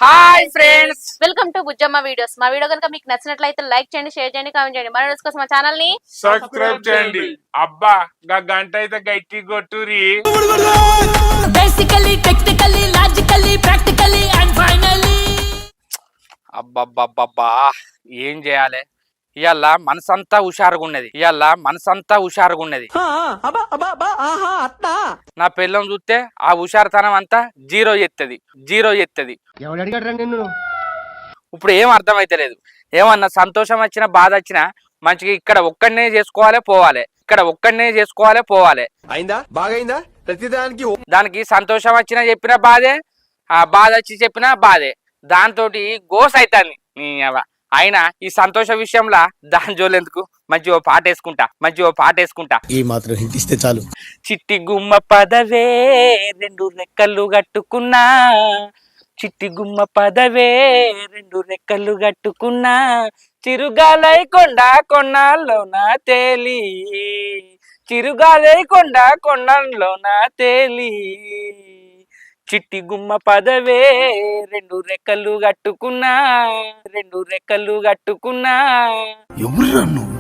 Hi friends, welcome to Bujjamma videos. మా video కనుక మీకు నచ్చినట్లయితే లైక్ చేయండి, షేర్ చేయండి, కామెంట్ చేయండి. మన వీడియోస్ కోసం మా ఛానల్ ని సబ్స్క్రైబ్ చేయండి. అబ్బా గంట అయితే గట్టి కొట్టురి. Basically technically logically practically and finally అబ్బబ్బబ్బబ్బా ఏం చేయాలి? ఇవాళ మనసంతా హుషారుగా ఉన్నది. నా పిల్లని చూస్తే ఆ హుషారుతనం అంతా జీరో ఎత్తది. ఇప్పుడు ఏం అర్థమైతలేదు. ఏమన్నా సంతోషం వచ్చినా బాధ వచ్చినా మంచిగా ఇక్కడ ఒక్కడనే చేసుకోవాలి పోవాలి. అయిందా బాగైందా ప్రతిదానికి దానికి సంతోషం వచ్చినా చెప్పిన బాధే, ఆ బాధ వచ్చి చెప్పినా బాధే. దాంతో గోస్ అవుతాను. అయినా ఈ సంతోష విషయంలో దాని జోలెందుకు, మంచిగా పాట వేసుకుంటా. ఈ మాత్రం హిట్ ఇస్తే చాలు. చిట్టి గుమ్మ పదవే రెండు రెక్కలు కట్టుకున్నా, చిరుగాలై కొన్నాళ్ళలోన తేలి చిట్టి గుమ్మ పదవే రెండు రెక్కలు కట్టుకున్నా ఎవరురా నువ్వు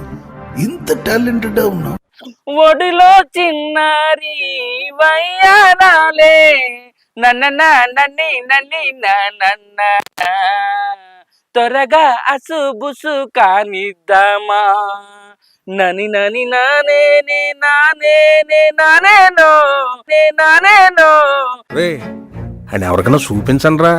ఇంత టాలెంటెడ్ ఉన్నావు? ఒడిలో చిన్నారి వయ్యారాలే నన్న త్వరగా అసుబుసు కానిద్దామా నానేనో రే అని ఎవరికైనా చూపించండి రా.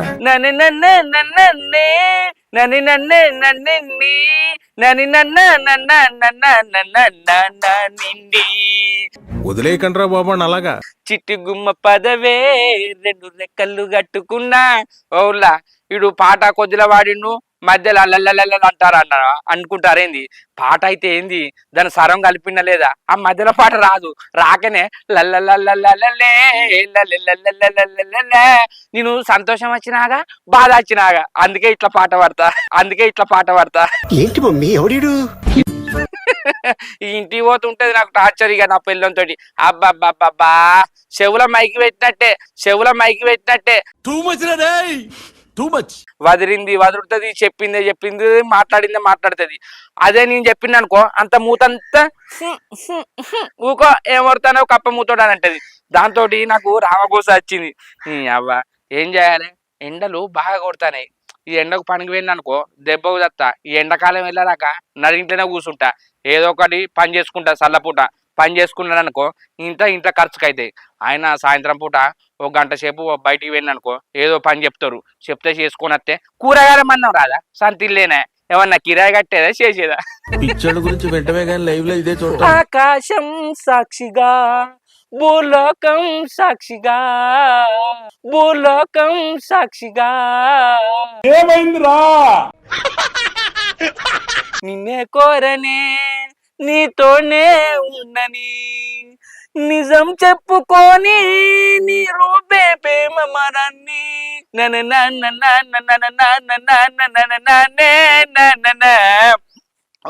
వదిలేయకండి రా బాబా అలాగా. చిట్టి గుమ్మ పదవే రెండు రెక్కలు కట్టుకున్నా. ఓలా ఇడు పాట కొద్దిలా వాడిను మధ్యలో అల్లల్లల్ల అంటారు అనుకుంటారేంది? పాట అయితే ఏంది, దాని స్వరం కలిపిన లేదా? ఆ మధ్యలో పాట రాదు, రాకనే లల్లల్లల్లే నేను సంతోషం వచ్చినాగా బాధ వచ్చినాగా అందుకే ఇట్లా పాట పడతా. ఏంటి మమ్మీ ఎవడు? ఈ ఇంటికి పోతుంటది నాకు టార్చర్ ఇక నా పిల్లలతో. అబ్బబ్బబ్బబ్బా చెవుల మైకి పెట్టినట్టే వదులుతుంది, చెప్పింది మాట్లాడుతుంది. అదే నేను చెప్పింది అనుకో అంత మూతంతా ఊకో ఏమవుతానో కప్ప మూతోడు అని అంటది. దాంతో నాకు రామగోస వచ్చింది. అవ్వ ఏం చేయాలి? ఎండలు బాగా కొడతాయి. ఈ ఎండకు పనికి వెళ్ళిన అనుకో దెబ్బకు తత్తా. ఈ ఎండాకాలం వెళ్ళాక నడింట్లోనే కూర్చుంటా, ఏదో ఒకటి పని చేసుకుంటా. చల్లపూట పని చేసుకున్నాను అనుకో ఇంత ఖర్చుకు అవుతాయి. ఆయన సాయంత్రం పూట ఒక గంట సేపు బయటికి వెళ్ళిననుకో ఏదో పని చెప్తే చేసుకొని వస్తే కూరగాయల మందం రాదా? సంతిల్లేనా ఏమన్నా కిరాయి కట్టేదా చేసేదా? పిక్చర్ గురించి వెంటనే కానీ లైవ్ లో ఇదే చూడ. ఆకాశం సాక్షిగా భూలోకం సాక్షిగా ఏమైందిరా? నిన్నే కోరనే నీతోనే ఉండని నిజం చెప్పుకొని నీ రూపే ప్రేమ మరాన్ని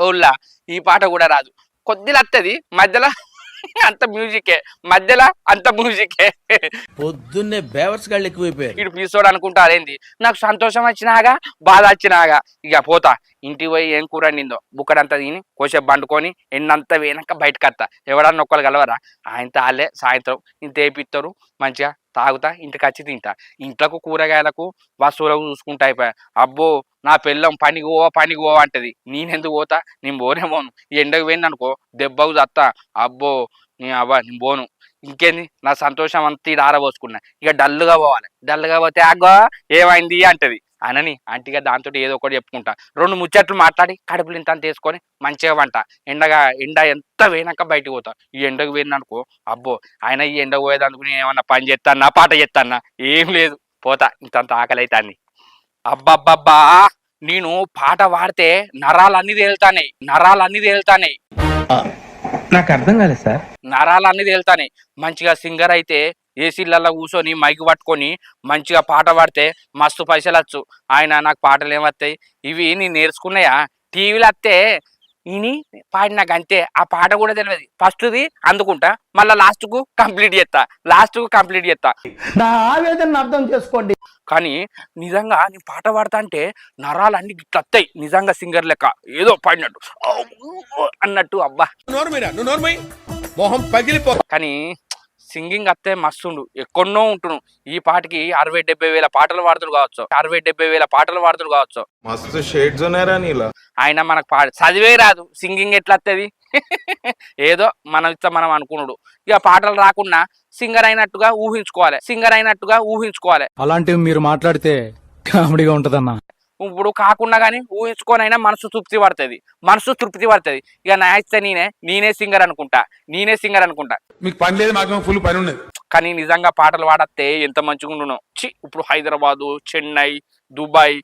ఓలా ఈ పాట కూడా రాదు, కొద్దిగా వస్తుంది మధ్యలో అంత మ్యూజికే పొద్దున్నే బేవర్స్ గాళ్ళు ఎక్కువైపోయారు. ఇటు పీసోడు అనుకుంటారేంది? నాకు సంతోషం వచ్చినాగా బాధ వచ్చినాగా ఇక పోతా. ఇంటికి పోయి ఏం కూర నిందో బుక్కడంతా తిని కోసేపు బండుకొని ఎండంతా వేయనాక బయటకు వస్తా. ఎవడన్నా ఒక్కరు కలవరా? ఆయనతో వాళ్ళే సాయంత్రం ఇంత వేపిస్తారు, మంచిగా తాగుతా, ఇంటికి వచ్చి తింటా. ఇంట్లోకి కూరగాయలకు వస్తువులకు చూసుకుంటా అయిపోయా. అబ్బో నా పిల్లం పనికి పో అంటది. నేనెందుకు పోతా? నేను పోను. ఎండకు పోయింది అనుకో దెబ్బకు చస్తా. అబ్బో నేను పోను. ఇంకేంది నా సంతోషం అంతా ఇది ఆరబోసుకున్నా. ఇక డల్లుగా పోతే అగ్గో ఏమైంది అంటది అనని అంటిగా దాంతో ఏదో ఒకటి చెప్పుకుంటా. రెండు ముచ్చట్లు మాట్లాడి కడుపులు ఇంత వేసుకొని మంచిగా వంట. ఎండ ఎంత వేయనాక బయటకు పోతా. ఈ ఎండకు పోయిందనుకో అబ్బో ఆయన ఈ ఎండకు పోయేదందుకు నేను ఏమన్నా పని చేస్తానా పాట చేస్తానా? ఏం లేదు, పోతా. ఇంతంత ఆకలి అవుతాన్ని. అబ్బబ్బబ్బా నేను పాట పాడితే నరాలన్నీ తేలుతాయి. నాకు అర్థం కాలేదు సార్. నరాలన్నీ తేలుతాయి. మంచిగా సింగర్ అయితే ఏసీలలో కూర్చొని మైకు పట్టుకొని మంచిగా పాట పాడితే మస్తు పైసలు వచ్చు. ఆయన నాకు పాటలు ఏమొస్తాయి? ఇవి నేను నేర్చుకున్నాయా? టీవీలో వస్తే ఈయన పాడినాక అంతే ఆ పాట కూడా తెలియదు ఫస్ట్ది అందుకుంటా మళ్ళీ లాస్ట్కు కంప్లీట్ చేస్తా నా ఆవేదన అర్థం చేసుకోండి. కానీ నిజంగా నీ పాట పాడతా అంటే నరాలు అన్ని గిట్ల వస్తాయి నిజంగా సింగర్ లెక్క ఏదో పాడినట్టు అన్నట్టు అబ్బా మొహం పగిలిపో. కానీ సింగింగ్ అత్తే మస్తుండు ఎక్కడో ఉంటును ఈ పాటకి 60-70 వేల పాటలు పాడుతుడు కావచ్చు మస్తు షేడ్స్ ఉన్నారా నీలా. ఆయన మనకు చదివే రాదు సింగింగ్ ఎట్లా వస్తుంది ఏదో మనం అనుకున్నాడు ఇక పాటలు రాకుండా సింగర్ అయినట్టుగా ఊహించుకోవాలి అలాంటివి మీరు మాట్లాడితే కామెడీగా ఉంటదన్నా. ఇప్పుడు కాకుండా కానీ ఊహించుకోనైనా మనసు తృప్తి పడుతుంది ఇక నాయిస్తే నేనే సింగర్ అనుకుంటా మీకు పని లేదు, మాకు ఫుల్ పని ఉన్నది. కానీ నిజంగా పాటలు పాడితే ఎంత మంచిగా ఉండునో. ఇప్పుడు హైదరాబాదు, చెన్నై, దుబాయ్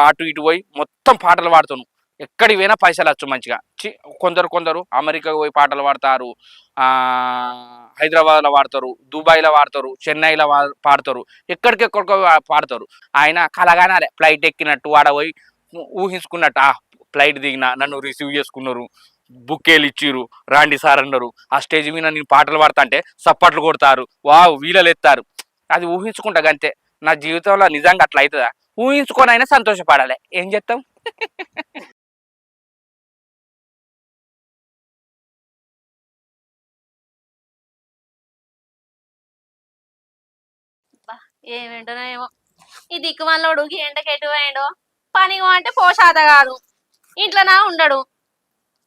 అటు ఇటు పోయి మొత్తం పాటలు పాడుతున్నాను. ఎక్కడికి పోయినా పైసలు వచ్చు మంచిగా. కొందరు అమెరికాకు పోయి పాటలు పాడతారు, హైదరాబాద్లో పాడతారు, దుబాయ్లో పాడతారు, చెన్నైలో పాడతారు, ఎక్కడికెక్కడికో పాడతారు. ఆయన కలగానాలే ఫ్లైట్ ఎక్కినట్టు ఆడ పోయి ఊహించుకున్నట్టు ఫ్లైట్ దిగిన నన్ను రిసీవ్ చేసుకున్నారు, బుక్కేలు ఇచ్చిర్రు, రాండి సార్ అన్నారు. ఆ స్టేజ్ మీద నేను పాటలు పాడతా అంటే సప్పట్లు కొడతారు, వీలలు ఎత్తారు. అది ఊహించుకుంటా అంతే. నా జీవితంలో నిజంగా అట్లా అవుతుందా? ఊహించుకోనైనా సంతోషపడాలి. ఏం చేస్తాం? ఏమేంటో ఏమో ఈ దిక్కుమల్లోడు ఎండకి ఎటు పోయిండో, పనికి అంటే పోషాత కాదు, ఇంట్లోనా ఉండడు,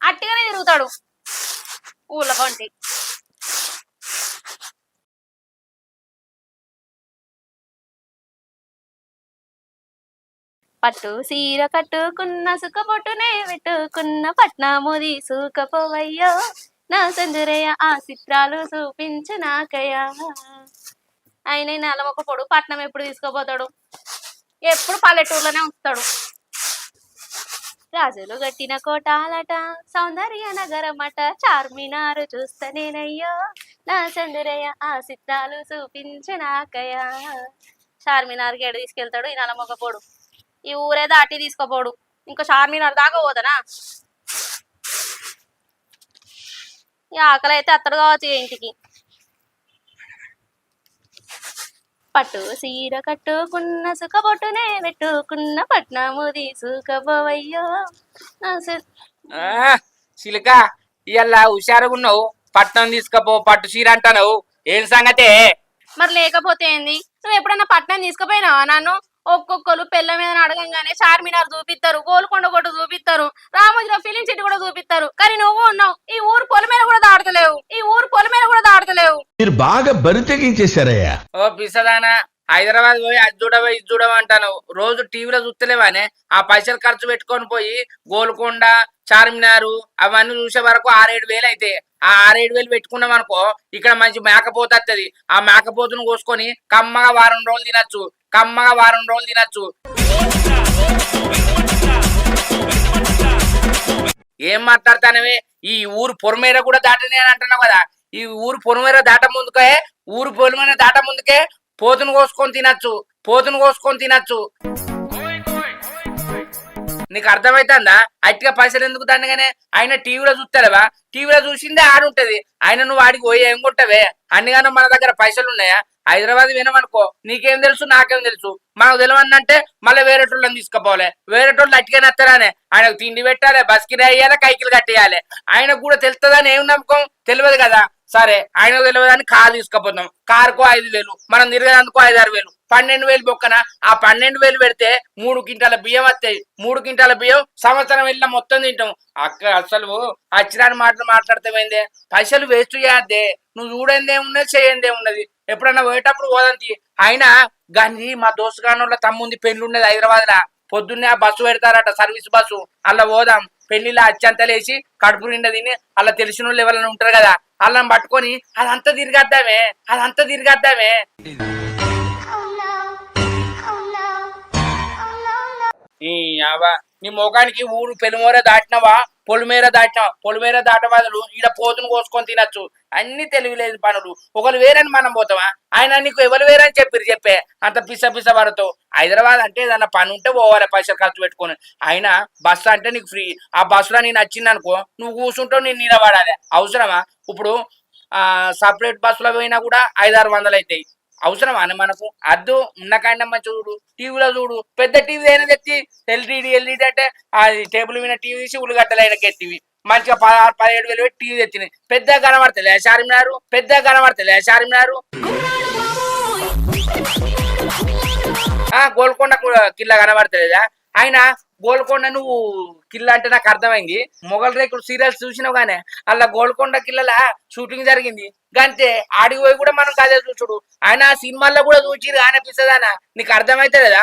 అట్టిగానే తిరుగుతాడు ఊళ్ళ కొంటి. పట్టు సీర కట్టుకున్న సుఖపొట్టునే పెట్టుకున్న పట్నాముది సూకపోవయ్యో నా సందురయ్య ఆ చిత్రాలు చూపించు నాకయ్యా. ఆయన నెలమొక పొడు పట్నం ఎప్పుడు తీసుకోపోతాడు, ఎప్పుడు పల్లెటూరులోనే ఉంచుతాడు. రాజులు గట్టిన కోటాలట, సౌందర్య నగరమట, చార్మినారు చూస్తనేనయ్యో నా చంద్రయ్య ఆ చిత్రాలు చూపించు నాకయ్యా. చార్మినార్కి ఎడు తీసుకెళ్తాడు ఈ నెలమొక పొడు, ఈ ఊరే దాటి తీసుకోపోడు. ఇంకా చార్మినార్ దాకా పోతానా? ఈ ఆకలి అయితే అత్తడు కావచ్చు ఇంటికి. పట్టు సీర కట్టుకున్న సుఖబొట్టునే పెట్టుకున్న పట్నముది సుఖపోవయ్యో. చిలుక ఇవాళ హుషారుగున్నావు, పట్నం తీసుకపో పట్టు చీర అంటావు, ఏం సంగతే? మరి లేకపోతే ఏంది? నువ్వు ఎప్పుడన్నా పట్నం తీసుకుపోయినావా నన్ను? ఒక్కొక్కరు పెళ్ళ మీద అడగంగానే చార్మినార్ చూపిస్తారు, గోల్కొండ కొట్టు చూపిస్తారు, రామోజీరావు ఫిలిం సిటీ కూడా చూపిస్తారు. కానీ నువ్వు ఉన్నావు ఈ ఊరు పొలమేర కూడా దాడతలేవు. మీరు బాగా బరి తెగించేశారయ్యా. ఓ పిసదానా, హైదరాబాద్ పోయి అది చూడవా ఇది చూడవా అంటాను. రోజు టీవీలో చూస్తలేవానే? ఆ పైసలు ఖర్చు పెట్టుకొని పోయి గోల్కొండ, చార్మినారు అవన్నీ చూసే వరకు 6-7 వేలు అయితే ఆ 6-7 వేలు పెట్టుకున్నాం అనుకో, ఇక్కడ మంచి మేకపోతు వస్తుంది. ఆ మేకపోతును కోసుకొని కమ్మగా వారం రోజులు తినచ్చు. ఏం మాట్లాడతానవే? ఈ ఊరు పొరమేర కూడా దాటనే అని అంటున్నావు కదా. ఈ ఊరు పొరమేర దాట ముందుకే పోతును కోసుకొని తినచ్చు. నీకు అర్థమైతుందా? అట్టిగా పైసలు ఎందుకు దండగానే? ఆయన టీవీలో చూస్తలేవా? టీవీలో చూసిందే ఆడుంటది. ఆయన నువ్వు ఆడికి పోయి ఏం కొంటావే? అన్నిగానో మన దగ్గర పైసలు ఉన్నాయా? హైదరాబాద్ వినమనుకో, నీకేం తెలుసు నాకేం తెలుసు. మనకు తెలియదంటే మళ్ళీ వేరేటోళ్ళని తీసుకుపోవాలి. వేరేటోళ్ళు అట్టిగా నత్తరానే. ఆయనకు తిండి పెట్టాలి, బస్ కిరాయి వేయాలి, కైకిలు కట్టేయాలి. ఆయనకు కూడా తెలుస్తుందని ఏం నమ్మకం? తెలియదు కదా. సరే, ఆయనకు తెలియదని కారు తీసుకుపోతాం. కారుకో 5,000, మనం తిరిగేందుకు 5-6 వేలు, 12,000 బొక్కన. ఆ 12,000 పెడితే 3 క్వింటాల బియ్యం వస్తాయి. 3 క్వింటాల బియ్యం సంవత్సరం వెళ్ళిన మొత్తం తింటాం. అక్క అసలు అచ్చిరాని మాటలు మాట్లాడతామైందే? పైసలు వేస్ట్ చేయద్దే. నువ్వు చూడేందేమున్నది, చేయందేమున్నది. ఎప్పుడన్నా పోయేటప్పుడు పోదంతి. అయినా గాని మా దోస్తు గానోళ్ళ తమ్ముంది పెళ్లి ఉన్నది హైదరాబాద్ లా. పొద్దున్నే ఆ బస్సు పెడతారట, సర్వీస్ బస్సు. అలా పోదాం. పెళ్లిలో అచ్చంతలేసి కడుపు నిండా తిని అలా తెలిసిన వాళ్ళు ఎవరైనా ఉంటారు కదా, వాళ్ళని పట్టుకొని అదంతా తిరిగద్దామే. నీ మొఖానికి ఊరు పెనుమూర దాటినవా పొలిమేర దాటినవా పొలిమేర దాట బదులు ఈడ పోతును కోసుకొని తినచ్చు. అన్ని తెలివిలేదు పనులు. ఒకరు వేరని మనం పోతావా? ఆయన నీకు ఎవరు వేరని చెప్పే అంత పిస పడతావు. హైదరాబాద్ అంటే ఏదన్నా పని ఉంటే పోవాలి పైసలు ఖర్చు పెట్టుకొని. అయినా బస్సు అంటే నీకు ఫ్రీ. ఆ బస్సులో నేను నచ్చింది అనుకో నువ్వు కూర్చుంటావు, నేను నిలబడాలి. అవసరమా? ఇప్పుడు సపరేట్ బస్సులో పోయినా కూడా 500-600 అవుతాయి. అవసరమా అని మనకు? అద్దు ఉన్న కాండమ్మ చూడు, టీవీలో చూడు, పెద్ద టీవీ అయినా తెచ్చి ఎల్ఈడి అంటే ఆ టేబుల్ మీద టీవీ తీసి ఉల్లిగడ్డలైన ఎత్తివి మంచిగా 16-17 వేలు టీవీ తెచ్చింది. పెద్దగా కనబడతలే చార్మినారు, పెద్దగా కనబడతలే చార్మినారు. గోల్కొండ కిల్లా కనబడతలేదా? ఆయన గోల్కొండ నువ్వు కిల్లా అంటే నాకు అర్థమైంది. మొగల్ రేకులు సీరియల్స్ చూసినావు గానే అలా గోల్కొండ కిల్లల షూటింగ్ జరిగింది. గంతే ఆడికి పోయి కూడా మనం కదే చూచుడు. ఆయన సినిమాల్లో కూడా చూచిరు అనిపిస్తుందానా? నీకు అర్థమైతే లేదా?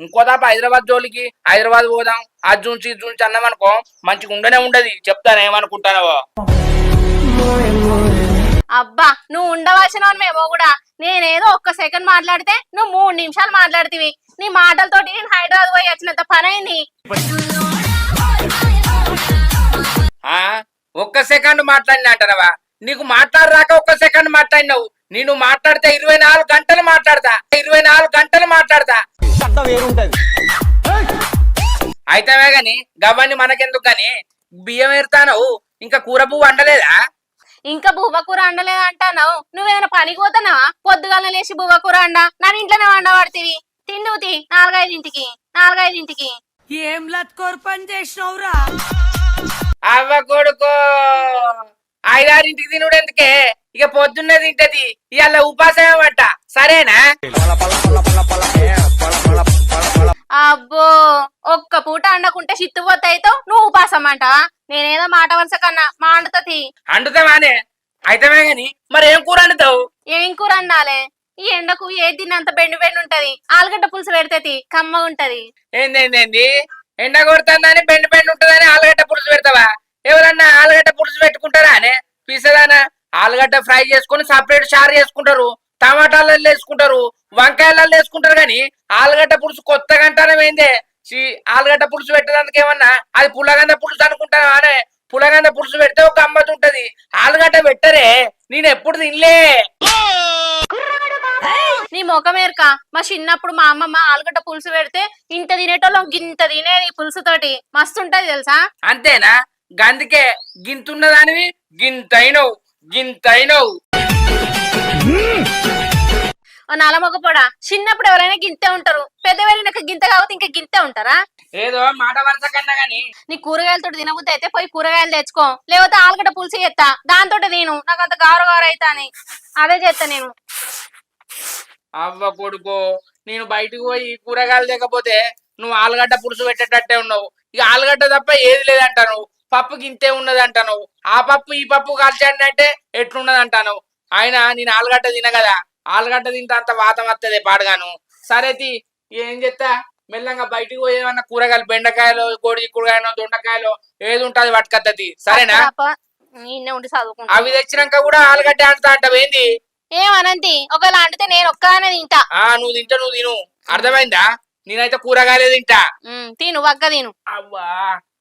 ఇంకో తప్ప హైదరాబాద్ జోలికి హైదరాబాద్ పోదాం అది చూసి ఇది చూసి అన్నామనుకో మంచిగా ఉండనే ఉండదు. చెప్తాను ఏమనుకుంటానవో. అబ్బా నువ్వు ఉండవలసిన మేమో కూడా. నేనేదో ఒక్క సెకండ్ మాట్లాడితే నువ్వు 3 నిమిషాలు మాట్లాడుతీవి. నీ మాటలతోటి నేను హైదరాబాద్ పోయి వచ్చినంత పని అయింది. ఒక్క సెకండ్ మాట్లాడినా అంటానవా? నీకు మాట్లాడరాక ఒక్క సెకండ్ మాట్లాడినావు. నేను మాట్లాడితే 24 గంటలు మాట్లాడతా, 24 గంటలు మాట్లాడతా. అయితేమే గాని గవ్వని మనకెందుకు గాని బియ్యం ఏరుతాను. ఇంకా కూర పువ్వు వండలేదా? ఇంకా బువ్వకూర అండలేదంటావు. నువ్వేమైనా పనికి పోతున్నావా? పొద్దుగాల లేచి బువ్వకూర అండ నన్ను ఇంట్లోనే వండబడుతీవి. తిండుతి 4-5 ఏం లత్కోర్ పని చేసినవురా? అవ్వ కొడుకో 5-6 తినుడు ఎందుకే? ఇక పొద్దున్నే తింటది. ఇవాళ ఉపాసం అంట. సరేనా? అబ్బో ఒక్క పూట అండకుంటే చిత్తుపోతాయితో నువ్వు ఉపాసం అంటావా? నేనేదో మాట వరుస కన్నా మా అండుతీ అండుతావానే? అయితమే గాని మరి ఏం కూర అండుతావు? ఏం కూర అన్నాలే? ఈ ఎండకు ఏ తిన్నంత బెండు ఉంటది. ఆలుగడ్డ పులుసు పెడితే కమ్మ ఉంటది. ఏంది ఎండ కొడుతుందని బెండు ఉంటదని ఆలుగడ్డ పులుసు పెడతావా? ఎవరన్నా ఆలుగడ్డ పులుసు పెట్టుకుంటారా అనే పీసదానా? ఆలుగడ్డ ఫ్రై చేసుకుని సపరేట్ చారు చేసుకుంటారు, టమాటాలలో వేసుకుంటారు, వంకాయలలో వేసుకుంటారు. కానీ ఆలుగడ్డ పులుసు కొత్తగా అంటానమేందే? ఆలుగడ్డ పులుసు పెట్టడానికి ఏమన్నా అది పుల్లగంద పులుసు అనుకుంటాను అనే? పుల్లగంద పులుసు పెడితే ఒక గమ్మత్ ఉంటది. ఆలుగడ్డ పెట్టరే, నేను ఎప్పుడు తినలే. నీ ముఖమేరక మా చిన్నప్పుడు మా అమ్మమ్మ ఆలుగడ్డ పులుసు పెడితే ఇంత తినేటోళ్ళం గింత తినేది పులుసు తోటి. మస్తు ఉంటది తెలుసా? అంతేనా? గందుకే గింతున్నదానివి గింతైనవు. నలమొక పొడ చిన్నప్పుడు ఎవరైనా గింతే ఉంటారు. పెద్దవాళ్ళకి గింత కాకపోతే ఇంకా గింతే ఉంటారా? ఏదో మాట వరుస కన్నా గాని నీ కూరగాయలతో తినబుద్ధి అయితే పోయి కూరగాయలు తెచ్చుకో, లేకపోతే ఆలుగడ్డ పులుసు చేస్తా దాంతో తిను. నాకు అంత గౌరవ అవుతా అని అదే చేస్తా నేను. అవ్వ కొడుకో, నేను బయటకు పోయి కూరగాయలు లేకపోతే నువ్వు ఆలుగడ్డ పులుసు పెట్టేటట్టే ఉన్నావు. ఇక ఆలుగడ్డ తప్ప ఏది లేదంటాను. పప్పు గింతే ఉన్నది అంటాను. ఆ పప్పు ఈ పప్పు కలిచండి అంటే ఎట్లున్నది అంటాను. అయినా నేను ఆలుగడ్డ తిన కదా, ఆలుగడ్డ తింటే అంత వాతం వస్తుంది పాడుగాను. సరేతి ఏం చెప్తా, మెల్లంగా బయటికి పోయి ఏమన్నా కూరగాయలు బెండకాయలు కోడి కూరగాయలు దొండకాయలు ఏది ఉంటుంది పట్టుకత్తది. సరేనా? ఉండి చదువుకుంటా. అవి తెచ్చినాక కూడా ఆలుగడ్డ అంటా అంటావు ఏంది? ఏమనంతి ఒకవేళ అంటితే నేను ఒక్కనే తింటా. నువ్వు తిను. అర్థమైందా? నేనైతే కూరగాయలే తింటా. తిను వగ్గ తిను. అవ్వా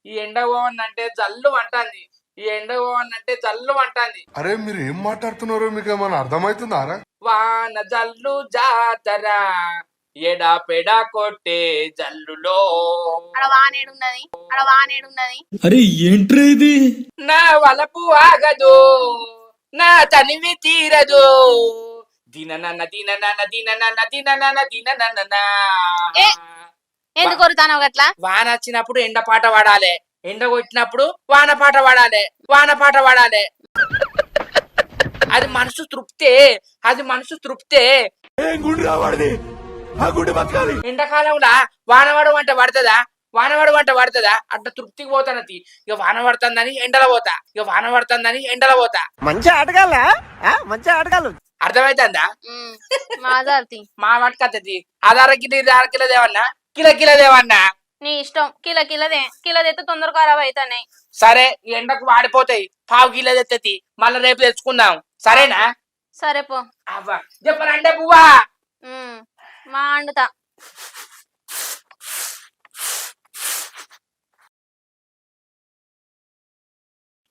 ఈ ఎండ పోవన్నంటే జల్లు అంటాంది. అరే మీరు ఏం మాట్లాడుతున్నారో మీకు ఏమైనా అర్థమవుతుందారా? వాన జల్లు జాతర ఎడా పెడా కొట్టే జల్లులో అడ వానేడున్నది. అరే ఏంట్రా ఇది? నా వలపు ఆగదు, నా తనివి తీరదు. ఎందుకు కొరుతానవు గట్లా? వాన వచ్చినప్పుడు ఎండ పాట పాడాలి, ఎండ కొట్టినప్పుడు వాన పాట పాడాలి. అది మనసు తృప్తే. ఎండాకాలంలో వానవాడు వంట పడుతుందా? అట్లా తృప్తికి పోతానది. ఇక వాన పడుతుందని ఎండలో పోతా. మంచి ఆటగాళ్ళు అర్థమైతుందా? మా వాటికి అదార కిలో దేవన్నా కిలో దేవన్నా నీ ఇష్టం. కిలో తెస్తే తొందర ఖరాబ్ అవుతాయి. సరే ఈ ఎండకు వాడిపోతాయి. 1/2 కిలో తెత్తది, మళ్ళీ రేపు తెచ్చుకుందాం. సరేనా? సరే పో. అవ్వా చెప్పనంటే పువ్వా మా అండుతా.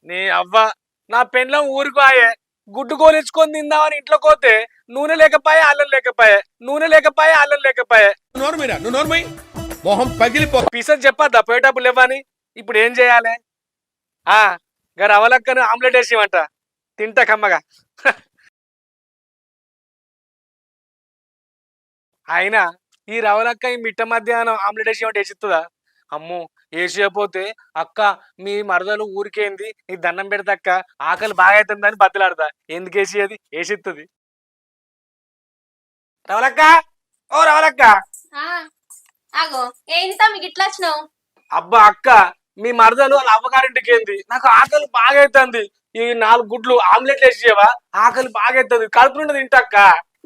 నీ అవ్వ నా పెళ్ళం ఊరికి ఆయే గుడ్డు కోలించుకొని తిందామని ఇంట్లో పోతే నూనె లేకపోయే అల్లం లేకపోయే అల్లం లేకపోయే నోర్మైరా నువ్వు నోర్మై మొహం పగిలిపో పీసని చెప్పద్దా పోయేటప్పుడు లేవని ఇప్పుడు ఏం చేయాలి గారు అవలక్కను ఆమ్లెట్ వేసిమంట తింటా కమ్మగా అయినా ఈ రవలక్క ఈ మిట్ట మధ్యాహ్నం ఆమ్లెట్ వేసిమంటే వేసిస్తుందా అమ్మో వేసిపోతే అక్క మీ మరదలు ఊరికేంది నీకు దండం పెడతక్క ఆకలి బాగా అవుతుందని బద్దలాడతా ఎందుకు వేసేది వేసిస్తుంది రవలక్క ఓ రవలక్క ఆగో ఏంటి తమ్మి ఇట్లా వచ్చినావు? అబ్బా అక్క మీ మరదలు వాళ్ళ అవ్వగారింటికి ఏంది నాకు ఆకలి బాగా అవుతుంది ఈ 4 గుడ్లు ఆమ్లెట్లు వేసేవా ఆకలి బాగా అవుతుంది కడుపు నుండి తింటక్క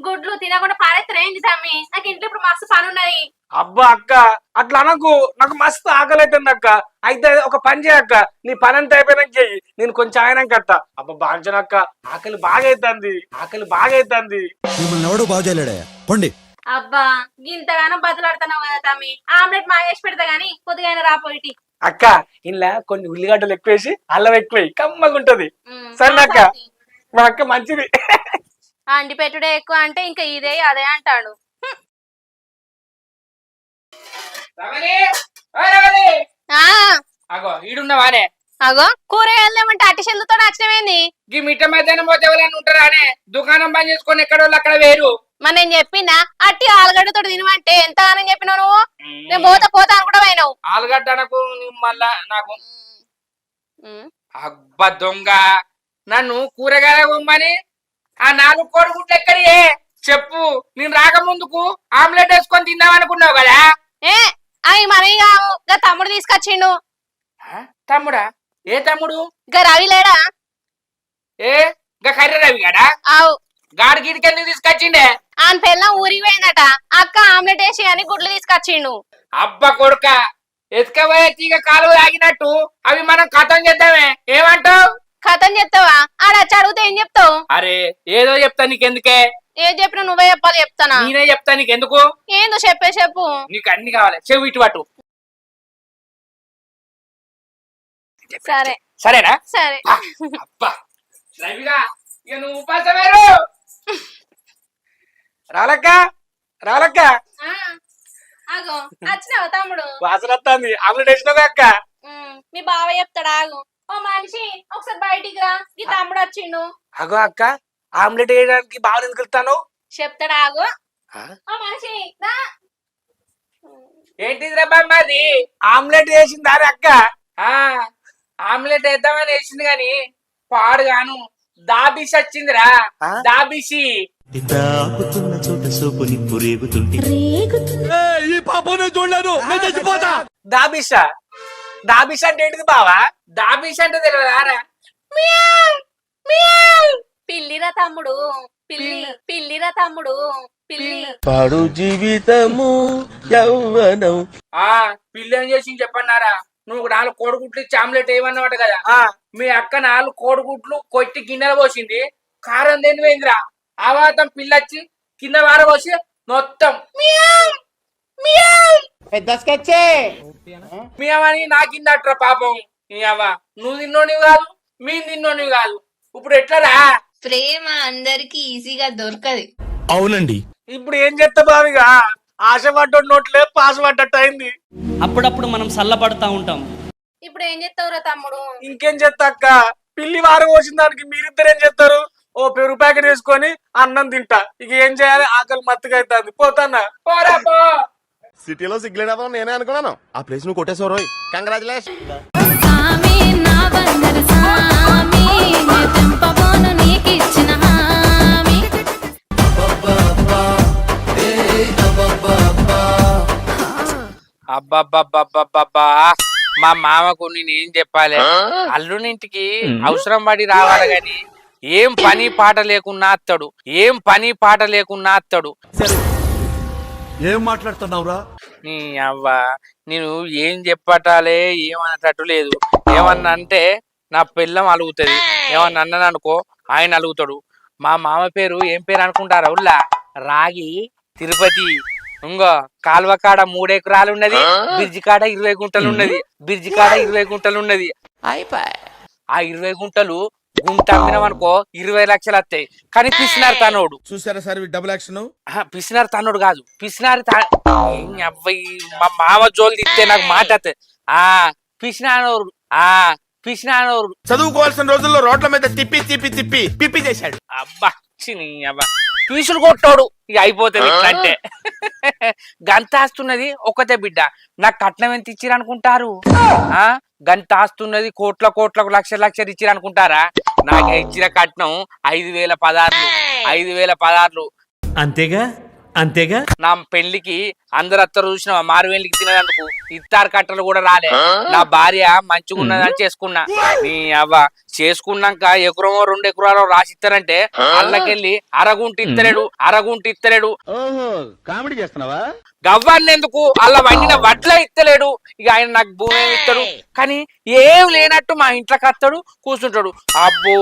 గుడ్లు తినకుండా పారేస్తారు ఏంటి తమ్మి? నాకు ఇంట్లో ఇప్పుడు మస్తు పని ఉన్నది. అబ్బా అక్క అట్లా అనకు నాకు మస్తు ఆకలి అవుతుంది అక్క అయితే ఒక పని చేయక్క నీ పని అంతా అయిపోయినాక చెయ్యి నేను కొంచెం ఆయనాక అత్త అబ్బా బాంచనక్క ఆకలి బాగా అవుతుంది మిమ్మల్ని ఎవడో బాగు చేయలేడయ్యా పండి అబ్బా గింతగానో బదులాడుతున్నావు కదా తమ్మి. ఆమ్లెట్ మాగేసి పెడతా గానీ కొద్దిగా రాపోయిటి. అక్క ఇలా కొన్ని ఉల్లిగడ్డలు ఎక్కువేసి అల్లం ఎక్కువ కమ్మగా ఉంటది సరే అక్క మా అక్క మంచిది అండి పెట్టుడే ఎక్కువ అంటే ఇంకా ఇదే అదే అంటాడు. అగో ఈడున్నవానే అగో కూరగాయలు ఏమంటే అట్టి చెల్లుతో నచ్చినవేంది? ఈ మిట్ట మధ్యాహ్నం పోతే ఎవరైనా ఉంటారానే దుకాణం బంద్ చేసుకొని ఎక్కడ వాళ్ళు అక్కడ వేరు మరి నేను చెప్పినా అట్టి ఆలుగడ్డతో తినమంటే ఎంత అని చెప్పినావు నువ్వు? నేను పోతా అని కూడా పోయినావు. ఆలుగడ్డ అనకు మళ్ళా నాకు అబ్బా దొంగ నన్ను కూరగాయల బొమ్మని ఆ 4 కోడిగుడ్లు ఎక్కడి చెప్పు నేను రాకముందుకు ఆమ్లెట్ వేసుకొని తిందాం అనుకున్నావు కదా అవి మనవి కావు. గా తమ్ముడు తీసుకొచ్చిండు. తమ్ముడా ఏ తమ్ముడు? గా రవి లేడా? గా కర్రీ రవి గడా? ఆవు గాడి గిడికి ఎందుకు తీసుకొచ్చిండే? ఆయన పెళ్ళం ఊరికి పోయిందట. అక్క ఆమ్లెట్ వేసి అని గుడ్లు తీసుకొచ్చిండు. అబ్బా కొడుక ఎత్తుకపోయే తీగ కాలువ ఆగినట్టు అవి మనం కథం చేద్దామే ఏమంటావు? కథం చెప్తావా? ఆడచ్చి అడిగితే ఏం చెప్తావు? అరే ఏదో చెప్తా నీకెందుకే? ఏం చెప్పినా నువ్వే చెప్పాలి. చెప్తానా? నేనే చెప్తా నీకెందుకు? ఏందో చెప్పు. నీకు అన్ని కావాలి చెవి ఇటు పట్టు. సరే సరేనా? సరే. అబ్బా రవిగా ఇక నువ్వు ఉపాసమేరు రాలక్క ఆగో వచ్చినావు తమ్ముడు? వాసన వస్తుంది ఆమ్లెట్ వేసినావు అక్క మీ బావ చెప్తాడు. ఆగు ఓ మనిషి ఒకసారి బయటికి రా. ఈ తమ్ముడు వచ్చిండు. అగో అక్క ఆమ్లెట్ వేయడానికి బాగా ఎందుకు వెళ్తాను చెప్తాడు. ఆగు ఓ మనిషి రా. ఏంటిది రబ్బా మరి ఆమ్లెట్ వేసింది అరే అక్క ఆమ్లెట్ వేద్దామని వేసింది గాని పాడుగాను దాబిసి వచ్చిందిరా దాబిసి ఈ పాపను చూడలేదు నేను చచ్చిపోతా దాబిషా అంటే ఏంటిది బావా? దాబిసి అంటే తెలియదారా? పిల్లిరా తమ్ముడు పిల్లిరా తమ్ముడు పిల్లి. పాడు జీవితము యవ్వనం పిల్లి ఏం చేసి చెప్పన్నారా? నువ్వు 4 కోడిగుడ్లు ఇచ్చి ఆమ్లెట్ వేయమన్నమాట కదా. మీ అక్క 4 కోడిగుడ్లు కొట్టి గిన్నెలు పోసింది. కారం దేని పోయిందిరా? ఆవాతం పిల్లొచ్చి కింద వారబోసి మొత్తం మీవని నాకిందట్రా పాపం. నువ్వు తిన్నోనివి కాదు మేము తిన్నోనివి కాదు. ఇప్పుడు ఎట్లరా? ప్రేమ అందరికి ఈజీగా దొరకదు. అవునండి. ఇప్పుడు ఏం చేస్తా బావిగా ఆశ పడ్డ నోట్లే పాస్ పడ్డట్టు అయింది. అప్పుడప్పుడు మనం సల్లబడతా ఉంటాం. ఇప్పుడు ఏం చేస్తావురా తమ్ముడు? ఇంకేం చేస్తా అక్క పిల్లి వారం పోసిన దానికి మీరిద్దరు ఏం చేస్తారు? ఓ పెరుగు ప్యాకెట్ వేసుకొని అన్నం తింటా. ఇక ఏం చేయాలి? ఆకలి మత్తుగా అవుతుంది. పోతానా? పోరా పో. సిటీలో సిగ్గులేదా నేనే అనుకున్నాను. ఆ ప్లేస్ నువ్వు కొట్టేసావు రోయ్. కంగ్రాచులేషన్. అబ్బబ్బబ్బబ్బబ్బా మా మామకు నేనేం చెప్పాలి? అల్లునింటికి అవసరం పడి రావాలి గాని ఏం పని పాట లేకున్నా అత్తడు. ఏం మాట్లాడుతున్నావురా? నీ అవ్వ నేను ఏం చెప్పటాలే ఏమన్నట్టు లేదు. ఏమన్నా అంటే నా పిల్లం అలుగుతుంది. ఏమన్నా అన్నాను అనుకో ఆయన అలుగుతాడు. మా మామ పేరు ఏం పేరు అనుకుంటారా? ఉల్లా రాగి తిరుపతి. ఇంకో కాలువ కాడ 3 ఎకరాలు ఉన్నది. బ్రిడ్జి కాడ 20 గుంటలు ఉన్నది. ఆ 20 గుంటలు గుంట అమ్మినాం అనుకో 20 లక్షలు వస్తాయి. కానీ పిసినారు తనోడు. చూసారా సార్ డబుల్ యాక్షన్. పిసినారు తన్నుడు కాదు, పిసినారు ఏం అబ్బాయి మా మామ జోలు తిస్తే నాకు మాట వత్తది. పిసినానోరు పిసినానోరు చదువుకోవాల్సిన రోజుల్లో రోడ్ల మీద తిప్పి తిప్పి తిప్పి పిప్పి చేశాడు. అబ్బా చిని అబ్బా పీసులు కొట్టాడు ఇక అయిపోతుంది అంటే. గంత ఆస్తున్నది ఒకతే బిడ్డ, నాకు కట్నం ఎంత ఇచ్చిరు అనుకుంటారు? గంట ఆస్తున్నది కోట్ల కోట్లకు లక్షలు ఇచ్చిరు అనుకుంటారా? నాకు ఇచ్చిన కట్నం 5,000 పదార్లు 5,000 పదార్లు. అంతేగా అంతేగా. నా పెళ్లికి అందరు అత్తరు చూసిన మారువేలికి తినేందుకు ఇత్తారు కట్టలు కూడా రాలే. నా భార్య మంచిగా ఉన్నదని చేసుకున్నా. నీ అవ్వ చేసుకున్నాక ఎకరమో 2 ఎకరాలు రాసిస్తారంటే అల్లకెళ్ళి అరగుంట ఇత్తలేడు. కామెడీ చేస్తున్నావా? గవ్వాన్ని ఎందుకు అలా వండిన వడ్ల ఇత్తలేడు. ఇక ఆయన నాకు భూమి ఇస్తాడు, కానీ ఏం లేనట్టు మా ఇంట్లోకి వస్తాడు కూర్చుంటాడు. అబ్బో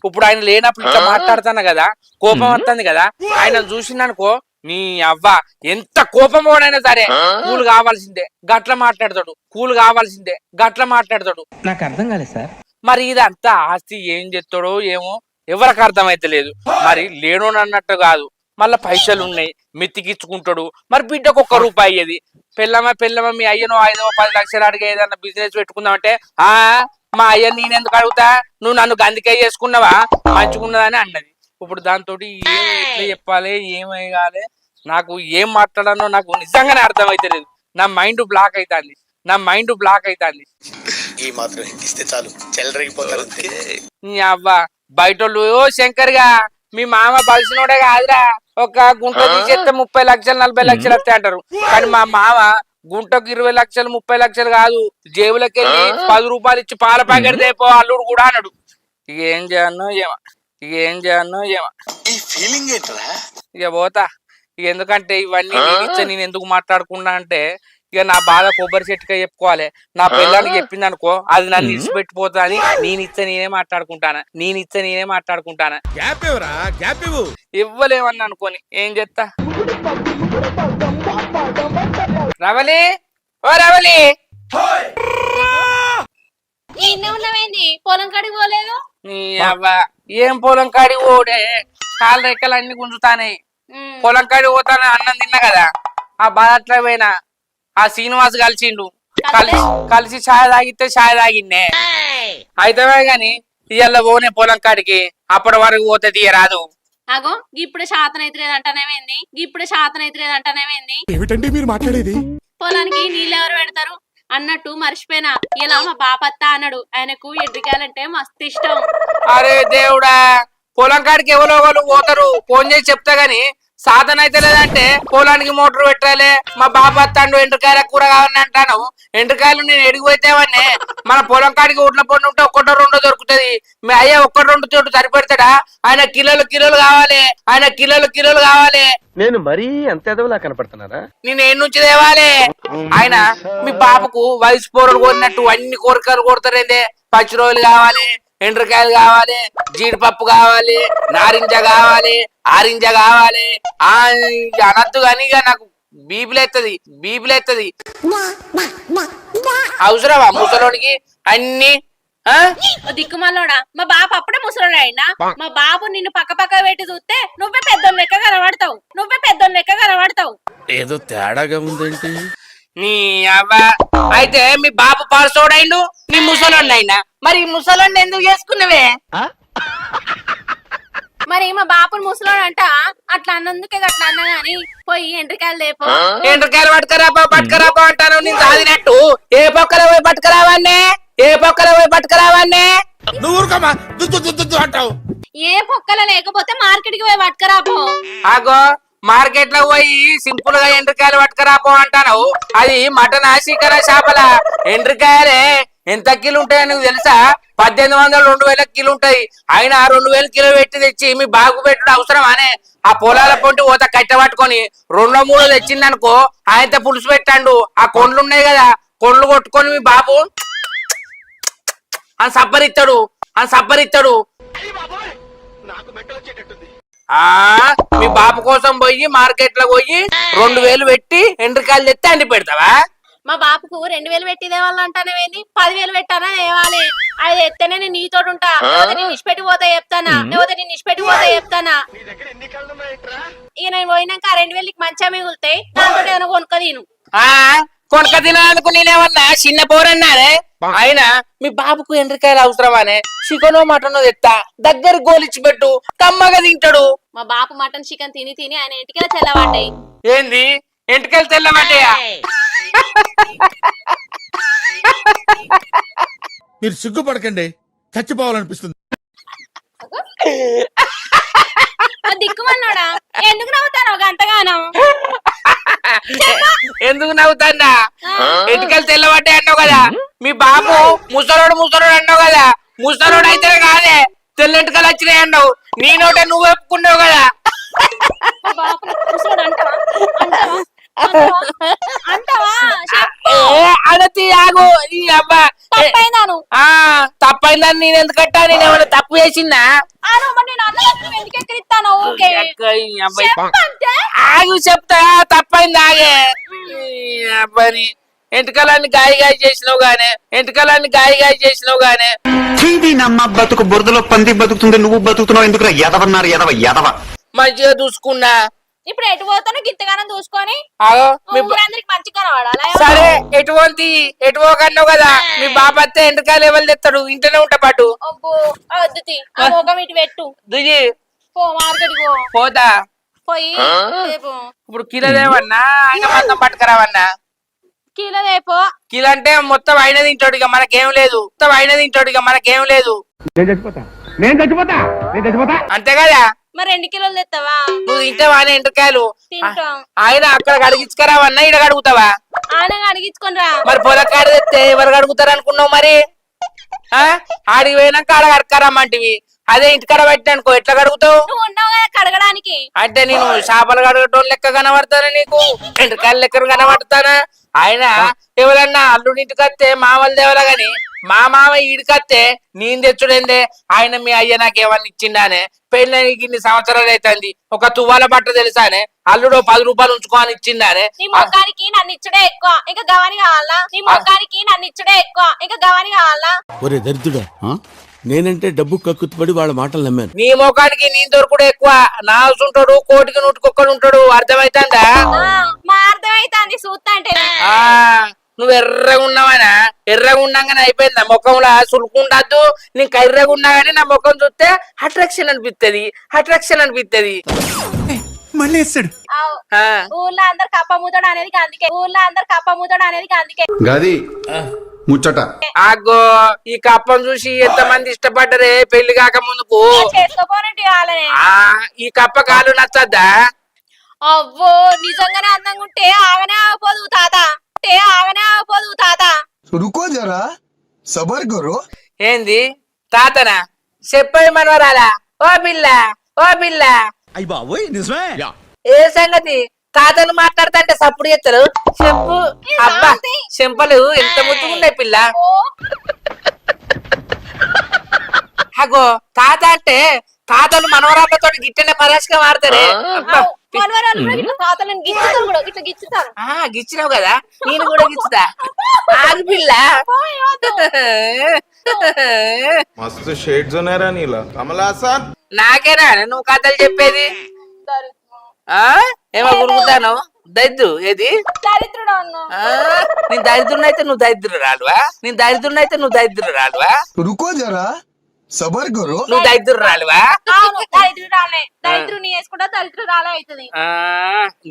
ఇప్పుడు ఆయన లేనప్పుడు ఇట్లా మాట్లాడుతాను కదా, కోపం వస్తుంది కదా. ఆయన చూసిందనుకో నీ అవ్వ ఎంత కోపమోడైనా సరే కూలు కావాల్సిందే గట్ల మాట్లాడతాడు. నాకు అర్థం కాలేదు సార్. మరి ఇదంతా ఆస్తి ఏం చేస్తాడో ఏమో ఎవరికి అర్థమైతలేదు. మరి లేనోనన్నట్టు కాదు, మళ్ళా పైసలు ఉన్నాయి మెత్తికిచ్చుకుంటాడు. మరి బిడ్డకు 1 రూపాయి అయ్యేది. పెళ్ళమ్మ మీ అయ్యను 5-10 లక్షలు అడిగే ఏదన్నా బిజినెస్ పెట్టుకుందామంటే మా అయ్య నేనెందుకు అడుగుతా, నువ్వు నన్ను గందికే చేసుకున్నావా మంచుకున్నదని అన్నది. ఇప్పుడు దాంతో ఏం ఎట్లా చెప్పాలి ఏమేయాలి, నాకు ఏం మాట్లాడానో నాకు నిజంగానే అర్థమైతలేదు. నా మైండ్ బ్లాక్ అవుతుంది. ఈ మాత్రం ఇస్తే చాలు చెల్లరగిపోతారు. నీ అవ్వ బయటోళ్ళు శంకర్ గా మీ మామ బలిసినోడే కాదురా, ఒక గుంట తీసేస్తే 30 లక్షలు 40 లక్షలు వస్తాయి అంటారు. కానీ మా మామ గుంటకు 20 లక్షలు 30 లక్షలు కాదు, జేబులకి వెళ్ళి 10 రూపాయలు ఇచ్చి పాల ప్యాకెట్ తెపో అల్లుడు కూడా అన్నాడు. ఇక ఏం చేయను ఏమో ఇక పోతా. ఇక ఎందుకంటే ఇవన్నీ నేను ఎందుకు మాట్లాడుకున్నా అంటే, ఇక నా బాధ కొబ్బరి చెట్టుగా చెప్పుకోవాలి. నా పిల్లలకి చెప్పింది అనుకో అది నన్ను ఇచ్చిపెట్టిపోతా అని నేనే మాట్లాడుకుంటానా. ఇవ్వలేమని అనుకోని ఏం చేస్తా. రవలి ఉన్నవేంది పొలం కాడికి పోలేదు? నీ అవ్వ ఏం పొలం కాడికి పోడే, కాళ్ళ రెక్కలు అన్ని గుంజుతానే. పొలం కాడికి పోతానే అన్నం తిన్నా కదా, ఆ బాధ అట్లా పోయినా. ఆ శ్రీనివాస్ కలిసిండు, కలిసి ఛాయ్ తాగిన్నే అయితే గాని ఇవాళ పోనే పొలం కాడికి. అప్పటి వరకు పోతే తీయరాదు. అగో ఇప్పుడు శాతం అయితలేదంటానేమేంది ఏమిటండి మీరు మాట్లాడేది? పొలానికి నీళ్ళు ఎవరు పెడతారు అన్నట్టు మర్చిపోయినా. ఇలా మా బాపత్త అన్నాడు, ఆయనకు ఎడ్రికాయలంటే మస్తు ఇష్టం. అరే దేవుడా, పొలం కాడికి ఎవరో పోతారు, ఫోన్ చేసి చెప్తా గాని సాధన అయితే లేదంటే పొలానికి మోటార్ పెట్టాలి. మా బాబా తండు ఎండ్రకాయల కూర కావాలని అంటాను. ఎండ్రకాయలు నేను ఎడిగిపోతేవన్నీ మన పొలం కాడికి ఉట్ల పండు ఉంటే 1-2 దొరుకుతుంది. మీ అయ్య 1-2 తోటి సరిపెడతాడా? ఆయన కిలోలు కావాలి. నేను మరీ అంత ఎదవలా కనపడుతున్నారా? నేను ఏం నుంచి తేవాలి? ఆయన మీ బాబుకు వయసు పోరలు కోరినట్టు అన్ని కోరికలు కొడతారేందే. పచ్చి రోజులు కావాలి, ఎండ్రకాయలు కావాలి, జీడిపప్పు కావాలి, నారింజ కావాలి, ఆరింజ కావాలి. అనద్దు కానీ ఇక నాకు బీబులెత్తది. అవసరమా ముసలోనికి అన్ని? దిక్కుమల్లోడా, మా బాబు అప్పుడే ముసలోడా అయినా. మా బాబు నిన్ను పక్క పెట్టి చూస్తే నువ్వే పెద్దోని లెక్క కనబడతావు. ఏదో తేడాగా ఉందేంటి? నీ అవ్వ అయితే మీ బాబు పార్సోడైండు, నీ ముసలోండి అయినా. మరి ముసలోండి ఎందుకు చేసుకున్నవే? మరి మా బాపుని ముసలోడు అంట అట్లా అన్నందుకే అట్లా అన్నా గాని పోయి ఎండ్రికాయలు లేపో. ఎండ్రికాయలు పట్టుకరాపో అంటాను. నేను సాధినట్టు ఏ పొక్కల పోయి పట్టుకరావాన్నే నువ్వు అంటావు. ఏ పొక్కల లేకపోతే మార్కెట్ కి పోయి పట్టుకరాపో. ఆగో మార్కెట్ లో పోయి సింపుల్ గా ఎండ్రికాయలు పట్టుకరాపో అంటాను. అది మటన్ ఆశీకర చేపల ఎండ్రికాయలే. ఎంత కిలో ఉంటాయో నీకు తెలుసా? 1800-2000 కిలో ఉంటాయి. అయినా 2000 కిలో పెట్టి తెచ్చి మీ బాగు పెట్టుడు అవసరమానే? ఆ పొలాల పొంటి పోత కట్టె పట్టుకొని 2-3 తెచ్చిందనుకో ఆయనతో పులుసు పెట్టండు. ఆ కొండ్లు ఉన్నాయి కదా, కొండ్లు కొట్టుకొని మీ బాబు అని సబ్బరిస్తాడు. మీ బాబు కోసం పోయి మార్కెట్ లో పోయి 2000 పెట్టి ఎండ్రికాయలు తెస్తే అండి పెడతావా? మా బాపుకు 2000 పెట్టి దేవాళ్ళు అంటానేవేంది 10,000 పెట్టానా ఏవాలి అది ఎత్తేనే నేను నీతో ఉంటా లేకపోతే నేను ఇచ్చిపెట్టి పోతా చెప్తానా లేకపోతే నేను ఇచ్చిపెట్టి పోతా చెప్తానా ఇక నేను పోయినాక 2,000కి మంచిగా మిగులుతాయి దాంతో ఏమైనా కొనుక్క తిను కొనక తినాలకు నేనేమన్నా చిన్న పోరన్నానే అయినా మీ బాబుకు ఎండ్రికాయలు అవసరమానే చికెనో మటనో తెత్తా దగ్గర గోలిచ్చి పెట్టు కమ్మగా తింటాడు. మా బాపు మటన్ చికెన్ తిని తిని ఆయన ఇంటికి తెల్లవాడ్డాయి. ఏంది ఎంటికలు తెల్లబడ్డాయా? మీరు సిగ్గుపడకండి, చచ్చిపోవాలనిపిస్తుంది. దిక్కుమన్నాడా ఎందుకు నవ్వుతాను గంటగానం? ఎందుకు నవ్వుతాన్నా? ఎంటికలు తెల్లబడ్డాయి అన్నావు కదా, మీ బాబు ముసలోడు అన్నావు కదా, ముసలోడు అయితే కాదే తెల్లెంటికలు వచ్చినాయి అన్నావు, నీ నోట నువ్వు ఒప్పుకున్నావు కదా. అడతి ఆగు ఈ అబ్బా తప్పైందని నేను ఎందుకంటా, నేనేమన్నా తప్పు చేసిందా? ఆగు చెప్తా తప్పైంది ఆగే. అబ్బాని ఎంటకాలన్నీ గాయ చేసినావు గానే నమ్మ బతుకు బురదలో పంది బతుకుతుంది, నువ్వు బతుకుతున్నావు ఎందుకు? ఎదవన్నారు ఎదవ మంచిగా చూసుకున్నా. ఇప్పుడు ఎటు పోతాను గిత్తగానం చూసుకొని మంచి కనవాడాలి. సరే ఎటు పోకన్నావు కదా, మీ బాబు అత్తే ఎంటకాయలు ఎవరు తెస్తాడు, ఇంట్లోనే ఉంటా పాటు. ఇటు పెట్టు దిగి పో మార్కెట్ పోతా పోయి ఇప్పుడు కిలో దేవన్నా ఆయన మొత్తం పట్టుకురావన్నా. కిలో రేపో కిలో అంటే మొత్తం అయిన తింటాడు ఇక మనకేం లేదు. అంతే కదా, మరి 2 కిలోలు తెస్తావా? నువ్వు తింటావా అని ఎంటకాయలు? తింటాం. ఆయన అక్కడ అడిగించుకురావన్నా, ఇక్కడ అడుగుతావా? ఆయన అడిగించుకొని రా. మరి పొలకాడ తెస్తే ఎవరు అడుగుతారు అనుకున్నావు? మరి ఆడికి పోయినాక ఆడ కడకరమ్మంటివి, అదే ఇంటికాడ పెట్టిన అనుకో ఎట్లా కడుగుతావు? నువ్వు ఉన్నావు కదా కడగడానికి. అంటే నేను చేపలు కడగటోళ్ళు లెక్క కనబడతానా, నీకు ఎంటకాయలు లెక్క కనబడతానా? ఆయన ఎవరన్నా అల్లుడి ఇంటికి వస్తే మామలు దేవలా గాని మా మామ ఈడికత్తే నేను తెచ్చుడేందే? ఆయన మీ అయ్య నాకేమన్నా ఇచ్చిండానే? పెళ్ళకి ఇన్ని సంవత్సరాలు అవుతుంది, ఒక తువ్వాల బట్ట తెలుసానే? అల్లుడు 10 రూపాయలు ఉంచుకో అని ఇచ్చిండానే? నీ మొక్కానికి నన్ను ఇచ్చుడే ఎక్కువ, ఇంకా గవాని కావాలా? ఒరే దరిద్రుడా, నేనంటే డబ్బు కక్కుతుపడి వాళ్ళ మాటలు నమ్మాను. నీ మొఖానికి నీ దొరకుడు ఎక్కువ, నా ఉంటాడు కోటికి నూటికొక్కడు ఉంటాడు, అర్థమైతుందా? మా అర్థమైతుంది చూస్తా అంటే. నువ్వు ఎర్రగా ఉన్నావనా? ఎర్రగా ఉండంగానే అయిపోయిందా? ముఖంలో సులుకుండద్దు, నీకు ఎర్రగా ఉన్నా గానీ నా ముఖం చూస్తే అట్రాక్షన్ అనిపిస్తుంది. మళ్ళీ వేస్తాడు. ఊర్లో అందరు కప్ప మూతడు అనేది అందుకే గది ముచ్చట. ఆగో ఈ కప్పను చూసి ఎంత మంది ఇష్టపడ్డరే పెళ్లి కాక ముందుకు. చేసుకోపోనంటే వాళ్ళనే. ఈ కప్ప కాలు నచ్చద్దా? అవ్వో నిజంగానే అందంగా ఉంటే ఆగనే ఆగిపోదు తాత. రుకో జరా సబర్ కరో. ఏంది తాతనా? చెప్పేది మనవరాలా? ఓ పిల్ల అయ్య బాబోయ్ నిజమే. ఏ సంగతి? తాతను మాట్లాడతా సప్పుడు ఎత్తలు చెప్పు. అబ్బా చెంపలు ఎంత ముద్దుగున్నాయి పిల్ల. అగో తాత అంటే తాతలు మనవరాళ్ళతో గిట్టనే పరాశగా మారుతారే. గిచ్చినావు కదా, నేను కూడా గిచ్చుతా. ఆగు పిల్ల. మస్తు షేడ్స్ ఉన్నారా నీలో కమలాసన్. నాకేనా నువ్వు కథలు చెప్పేది? ఏమో గురుకుతాను దరిద్రు. ఏది నేను దరిద్రునైతే నువ్వు దరిద్రురాలువా? రుకో జరా సబర్ కరో. నువ్వు దరిద్రురాలువా?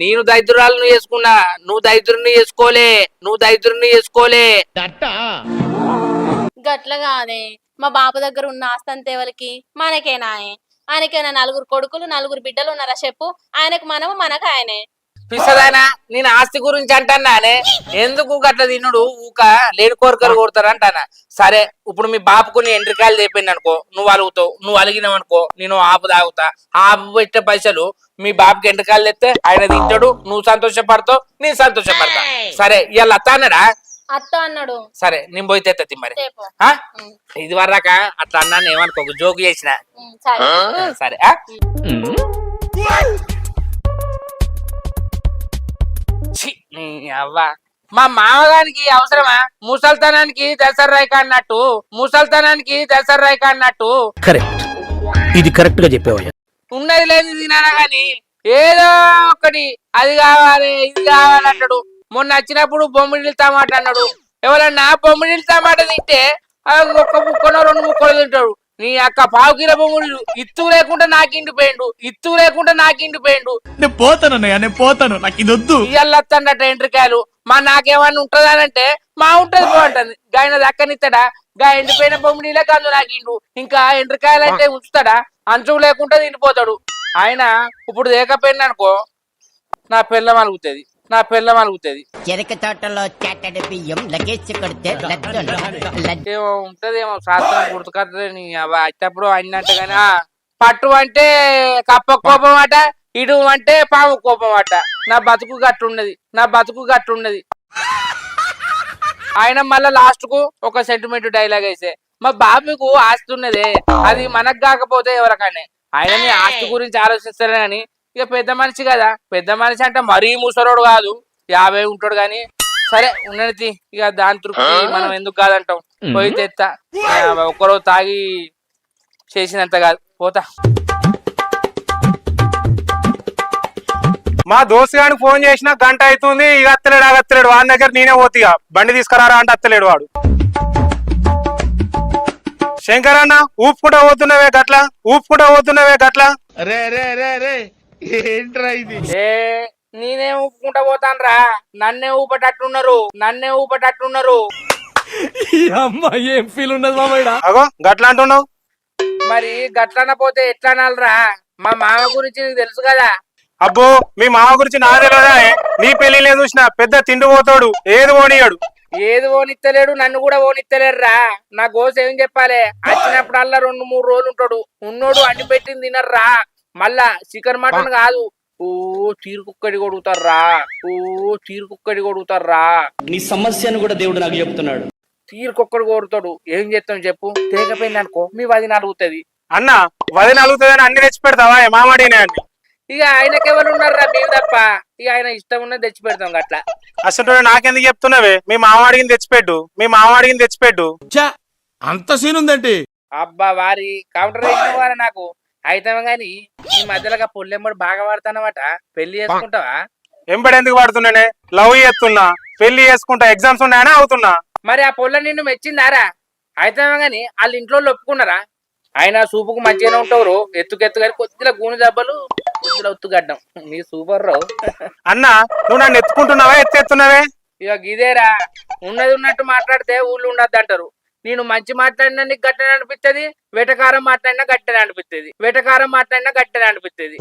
నేను దరిద్రురాలు చేసుకున్నా, నువ్వు దరిద్రుని చేసుకోలే. గట్ల కాదే, మా బాబు దగ్గర ఉన్న ఆస్తంత ఎవరికి? మనకేనా? ఆయనకైనా 4 కొడుకులు 4 బిడ్డలు ఉన్నారా చెప్పు? ఆయనకు మనము, మనకు ఆయనే. పిసదానా నేను ఆస్తి గురించి అంటానే, ఎందుకు గట్ల తినుడు ఊక లేని కోరికలు కోరుతారు అంటానా? సరే ఇప్పుడు మీ బాపుకు నీ ఎండ్రికాయలు తెప్పింది అనుకో, నువ్వు అలుగుతావు, నువ్వు అలిగినావు అనుకో నేను ఆపు తాగుతా. ఆపు పెట్టే పైసలు మీ బాబుకి ఎండ్రికాయలు తెస్తే ఆయన తింటాడు, నువ్వు సంతోషపడతావు, నేను సంతోషపడతా. సరే ఇవాళ అత్త అన్నాడా? అత్త అన్నాడు. సరే నేను పోయి తెత్తి మరి. ఇది వరక అట్లా అన్నాను ఏమనుకో, జోకు చేసిన. సరే అవ్వ మా మామగారికి అవసరమా? ముసల్తనానికి దసరాయిక అన్నట్టు, ముసల్తనానికి దసరాయిక అన్నట్టు కరెక్ట్, ఇది కరెక్ట్ గా చెప్పావయ్యా. ఉన్నది లేదు తినాలా గాని ఏదో ఒకటి అది కావాలి ఇది కావాలి అంటాడు. మొన్న వచ్చినప్పుడు బొమ్మిడిల టమాట అన్నాడు. ఎవరన్నా బొమ్మిడిల టమాట తింటే ఒక్క ముక్కనో 2 ముక్కలు తింటాడు. నీ అక్క పావు కిలో బొమ్మిడిలు ఇత్తు లేకుండా నాకిండిపోయిండు, ఇత్తు లేకుండా నాకిండిపోయిండు. నేను పోతానన్నయ్య, నేను పోతాను, నాకు ఇది వద్దు. ఇయ్యల్లత్తన్నట్టు ఎండ్రికాయలు. మా నాకేమన్నా ఉంటదానంటే మా ఉంటది బాగుంటది. గాయన దక్కనిస్తాడా? గా ఎండిపోయిన బొమ్మిడిలే గందు నాకిండు. ఇంకా ఎండ్రికాయలు అంటే ఉంచుతాడా? అంచు లేకుండా తిండిపోతాడు. ఆయన ఇప్పుడు దేకపోయింది అనుకో నా పిల్లం అలుగుతుంది, నా పిల్లం అలుగుతుంది. చెరక తోటలో చాటడి బియ్యం లగేజ్ కొడితే ఏమో ఉంటదేమో శాస్త్రం గుర్తుకొస్తుంది. వచ్చేప్పుడు అన్నట్టుగానే పట్టు అంటే కప్ప కోపం అట, ఇడు అంటే పాము కోపం అట. నా బతుకు గట్లున్నది, నా బతుకు గట్లున్నది. ఆయన మళ్ళా లాస్ట్ కు ఒక సెంటిమెంట్ డైలాగ్ వేసే, మా బాబుకు ఆస్తి ఉన్నదే అది మనకు కాకపోతే ఎవరికనే. ఆయనని ఆస్తి గురించి ఆలోచిస్తారే కానీ ఇక పెద్ద మనిషి కదా. పెద్ద మనిషి అంటే మరీ ముసలోడు కాదు, 50 ఉంటాడు కానీ సరే ఉన్నది. ఇక దాని తృప్తి మనం ఎందుకు కాదంటాం. పోయి తెత్తా, ఒక్కరోజు తాగి చేసినంత కాదు, పోతా. మా దోస్తు గారికి ఫోన్ చేసిన గంట అవుతుంది, ఇక అత్తలేడు వాడి దగ్గర నేనే పోతే ఇక బండి తీసుకురారా అంటే అత్తలేడు వాడు. శంకర్ అన్న ఊపుకుంటా పోతున్నావే గట్లా, ఊపుకుంటా పోతున్నావే గట్లా. రే రే రే రే ఏంట్రా ఇది? నేనే ఊపుకుంటా పోతాను రా, నన్నే ఊపటట్టున్నారు, నన్నే ఊపటట్టున్నారు. అమ్మాయి ఏం ఫీల్ ఉన్నది మామయ్య? అగో గట్లా అంటున్నావు. మరి గట్లన పోతే ఎట్లా అనాలరా? మా మామ గురించి నీకు తెలుసు కదా. అబ్బో మీ మామ గురించి నా తెలియదా? నీ పెళ్లిలే చూసిన పెద్ద తిండి పోతాడు, ఏది పోనీయాడు. ఏది ఓనిత్తలేడు, నన్ను కూడా ఓనిత్తలేడు రా. నా గోస ఏం చెప్పాలి? వచ్చినప్పుడల్లా 2-3 రోజులు ఉంటాడు. ఉన్నోడు అన్ని పెట్టింది తినర్రా. మళ్ళా చికెన్ మటన్ కాదు, ఓ తీరుకుక్కడి కొడుగుతారా, ఓ తీరుకుక్కడి కొడుగుతారా. నీ సమస్యను కూడా దేవుడు నాకు చెప్తున్నాడు. తీరుకొక్కడు కొడుతాడు. ఏం చేస్తాం చెప్పు? తేకపోయింది అనుకో మీ వదిన అలుగుతుంది. అన్న వదిన అలుగుతుందని అన్ని తెచ్చి పెడతావా మామాడినే అన్ని? ఇక ఆయనకి ఎవరు ఉన్నారా? మేము తప్ప. ఇక ఆయన ఇష్టం ఉన్నది తెచ్చి పెడతాం అట్లా. అసలు నాకెందుకు చెప్తున్నావే? మీ మామాడిని తెచ్చిపెట్టు, మీ మామాడిని తెచ్చిపెట్టు. అంత సీన్ ఉందండి. అబ్బా వారి కౌంటర్ వేసిన వారు నాకు అయితే గాని ఈ మధ్యలో పొల్లెమ్మడు బాగా వాడతానమాట. పెళ్లి చేసుకుంటావా? ఎంబడి ఎందుకు పడుతున్నానే? లవ్ చేస్తున్నా, పెళ్లి చేసుకుంటా, ఎగ్జామ్స్ ఉన్నాయని అవుతున్నా. మరి ఆ పొల్ల నిన్ను మెచ్చిందారా? అయితే గాని వాళ్ళ ఇంట్లో ఒప్పుకున్నారా? ఆయన సూపుకు మంచిగానే ఉంటారు, ఎత్తుకెత్తు కానీ కొద్దిగా గూనె దెబ్బలు, కొద్దిగా ఒత్తుగడ్డం. నీ సూపర్ రావు. అన్న నువ్వు నన్ను ఎత్తుకుంటున్నావా ఎత్తేస్తున్నావే? ఇక గిదేరా, ఉన్నది ఉన్నట్టు మాట్లాడితే ఊళ్ళు ఉండద్దు అంటారు. నేను మంచి మాట్లాడినా నీకు గట్టనే అనిపిస్తుంది, వెటకారం మాట్లాడినా గట్టనే అనిపిస్తుంది, వెటకారం మాట్లాడినా గట్టనే అనిపిస్తుంది.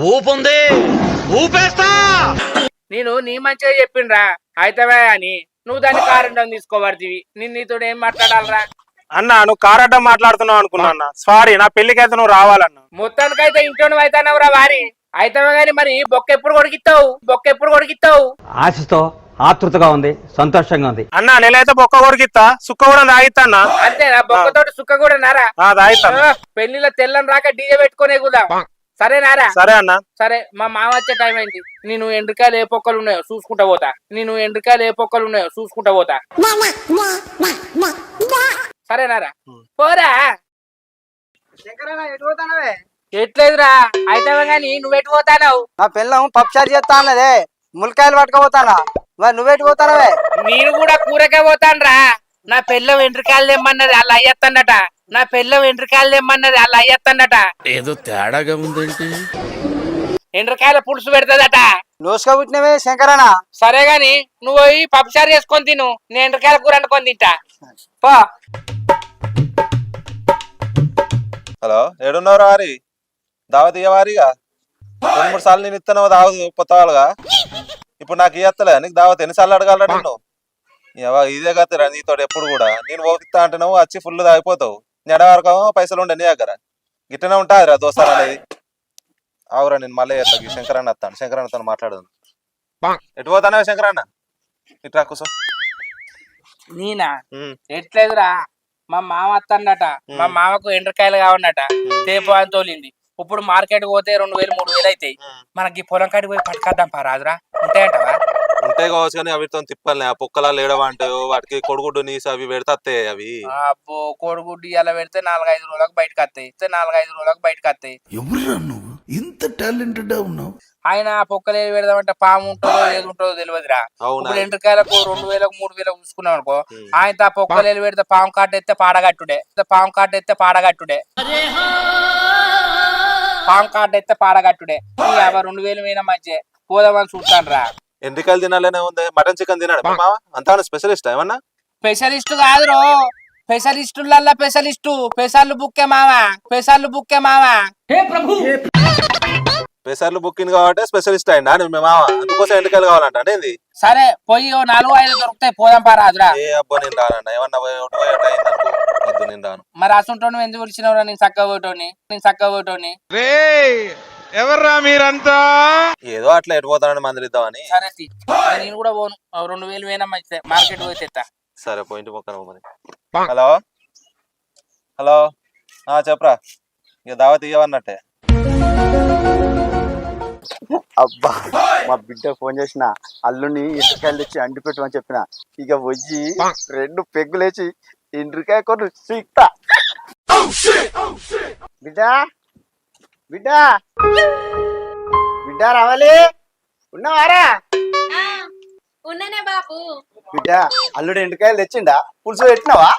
నేను నీ మంచిగా చెప్పిండ్రా అయితవే అని నువ్వు దాన్ని కారణం తీసుకోబడుతీవి. నేను నీతో ఏం మాట్లాడాలరా? అన్న నువ్వు కారడ్డం మాట్లాడుతున్నావు అనుకున్నా అన్న. సారీ, నా పెళ్లికైతే నువ్వు రావాలన్న. మొత్తానికైతే ఇంట్లో అవుతానవురా వారి. అయితవే గాని మరి బొక్క ఎప్పుడు కొడికిస్తావు? బొక్క ఎప్పుడు కొడికిస్తావు? ఆశతో ఆతృతగా ఉంది, సంతోషంగా ఉంది. అన్న నేనైతే బొక్క కొరికిస్తా, సుక్క కూడా తాగిస్తా అన్న. అంతేనా? బొక్కతోటి సుక్క కూడా నారా? తాగిస్తా. పెళ్లిలో తెల్లని రాక డీజే పెట్టుకునే కూడా సరేనారా? సరే అన్న. సరే మా మామ వచ్చే టైం అయింది. నేను ఎండ్రికాయలు ఏ పొక్కలు ఉన్నాయో చూసుకుంటా పోతా. నేను ఎండ్రికాయలు ఏ పొక్కలు ఉన్నాయో చూసుకుంటా పోతా. సరేనారా? పోరా. ఎట్లేదురా? అయితే గాని నువ్వెటు పోతానవు? నా పిల్లం పప్షారి చేస్తా అన్నదే, ములకాయలు పట్టుకపోతానా? మరి నువ్వెటు పోతానవే? నేను కూడా కూరకే పోతానురా. నా పిల్లం ఎండ్రికాయలు తెమ్మన్నది అలా అయ్యత్తన్నట. నా పిల్లం ఎండ్రికాయలు తెమ్మన్నది అలా అయ్యత్తన్నట. ఏదో తేడాగా ఉందేంటి? ఎండ్రికాయల పులుసు పెడతదట. లోసుగా పుట్టినవే శంకరన్న. సరే గాని నువ్వు పోయి పప్పుసారి చేసుకొని తిను, నేను ఎండ్రికాయల కూర వండుకొని తింటా. పో. హలో, ఏడున్నావు వారి? దావత్ ఇయ్యవారిగా 2-3 సార్లు నేను ఇస్తాను దావత్ కొత్త వాళ్ళుగా. ఇప్పుడు నాకు ఇయ్యత్తలే, నీకు దావత్ ఎన్నిసార్లు అడగాలరా నిన్ను? ఇదే కత్తరా నీతో ఎప్పుడు కూడా. నేను ఓపిస్తా అంటున్నావు, వచ్చి ఫుల్ తాగిపోతావు. నెడవరకు పైసలు ఉండే నీ దగ్గర. గిట్టనే ఉంటుంది రా దోస్తాను అనేది. ఆవురా నేను మళ్ళీ చేస్తా. శంకరన్న వస్తాను, శంకరన్నతో మాట్లాడదు. ఎటు పోతానే శంకరన్న? ఇట్రా కూర్చో. నేనా? ఎట్లేదురా, మా మామ వస్తాడట. మా మామకు ఎండ్రకాయలు కావన్నట. తేపు అని తోలింది. ఇప్పుడు మార్కెట్ పోతే 2000-3000 అవుతాయి. మనకి పొలం కాడికి పోయి పట్టుకొద్దాం పా రాజురా. ఉంటాయంటవా? ఉంటాయి కావచ్చు కానీ అవితో తిప్పాలి ఆ పొక్కలాలు ఏడవంటాయో వాటికి కొడుగుడ్డు నీసు అవి పెడతాయి అవి. అబ్బో కోడిగుడ్డు ఇలా పెడితే 4-5 రోజులకు బయటకు వస్తాయి. 4-5 రోజులకు బయటకు వస్తాయి. ఎవరురా నువ్వు ఇంత టాలెంటెడ్ ఉన్నావు? ఆయన పొక్కలు ఏది పెడదామంటే పాము ఉంటుందో ఏది ఉంటుందో తెలియదురా. ఇప్పుడు ఎండ్రకాయలకు 2000 3000 చూసుకున్నాం అనుకో, ఆయన ఆ పొక్కలు ఏది పెడితే పాము కాటెత్తే పాడగట్టుడే, పాము కాటెత్తే పాడగట్టుడే, పాము కాటెత్తే పాడగట్టుడే. 2000 పోయిన మధ్య పోదామని చూస్తాను రా. ఎండ్రికాయలు తినాలనే ఉంది, మటన్ చికెన్ తినాడు మామ అంతా స్పెషలిస్ట్ ఏమన్నా? స్పెషలిస్ట్ కాదు రో, స్పెషలిస్టులల్లా స్పెషలిస్టు. పెసర్లు బుక్కే మావా, పెసర్లు బుక్కే మావా. పెసర్లు బుకింగ్ కాబట్టి స్పెషలిస్ట్ అయిందా మీ మామ? అందుకోసం ఎండ్రికాయలు కావాలంట ఏంది? సరే పోయి 4-5 దొరుకుతాయి, పోదాం పారాదురా. ఏ అబ్బో నేను రానన్న, ఏమన్నా వద్దు నేను రాను. మరి అసంటోని ఎందుకు పిలిచినవరా? నేను చక్కగా పోటోని ఎవర్రా మీరంతా? ఏదో అట్లా ఎటు పోతానని మందిరిద్దామని. సరే నేను కూడా పోను, 2000 పోయినా మంచిదే, మార్కెట్ పోయి తెస్తా. సరే పోయింటి మొక్కను మరి. హలో హలో చెప్పరా, ఇక దావత్ ఇవ్వన్నట్టే. అబ్బా మా బిడ్డ ఫోన్ చేసిన, అల్లుని ఎండ్రికాయలు తెచ్చి అండి పెట్టమని చెప్పిన. ఇక వచ్చి 2 పెగ్గులేసి ఎండ్రికాయ కొన్ని సీక్తా. బిడ్డ బిడ్డ బిడ్డ రావాలి, ఉన్నావారా? ఉన్ననే బాపు. బిడ్డ అల్లుడు ఎండ్రికాయలు తెచ్చిండా, పులుసు పెట్టినావా?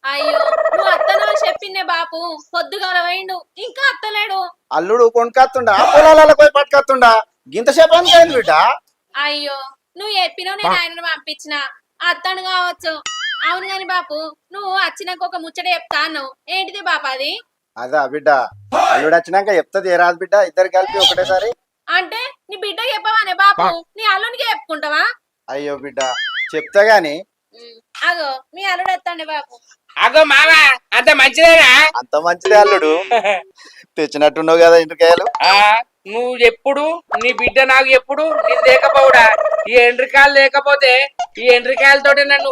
అయ్యో నువ్వు అత్తనో చెప్పిందే బాపు, పొద్దుగాల పోయిండు ఇంకా అత్తలేడు. అల్లుడు కొనుకత్తుండా, పొలాలలో పోయి పట్టుకత్తుండా, గింతసేపు అయింది బిడ్డ. అయ్యో నువ్వు చెప్పినో నేను ఆయనను పంపించిన, అత్తను కావచ్చు. అవును గాని బాపు, నువ్వు వచ్చినాక ఒక ముచ్చట చెప్తా అన్నావు, ఏంటిది బాప అది? అదా బిడ్డ, అల్లుడు వచ్చినాక చెప్తాది ఏ రాదు బిడ్డ, ఇద్దరు కలిపి ఒకటేసారి. అంటే నీ బిడ్డ చెప్పవానే బాపు, నీ అల్లునికి చెప్పుకుంటావా? అయ్యో బిడ్డ చెప్తా గాని. అగో మీ అల్లుడు వస్తాండే బాపు. అగో మావా అంత మంచిదేనా? అంత మంచిదే అల్లుడు, తెచ్చినట్టున్నావు కదా ఎండ్రికాయలు. నువ్వు ఎప్పుడు నీ బిడ్డ నాకు ఎప్పుడు నేను లేకపోవడా? ఈ ఎండ్రికాయలు లేకపోతే ఈ ఎండ్రికాయలతోటి నన్ను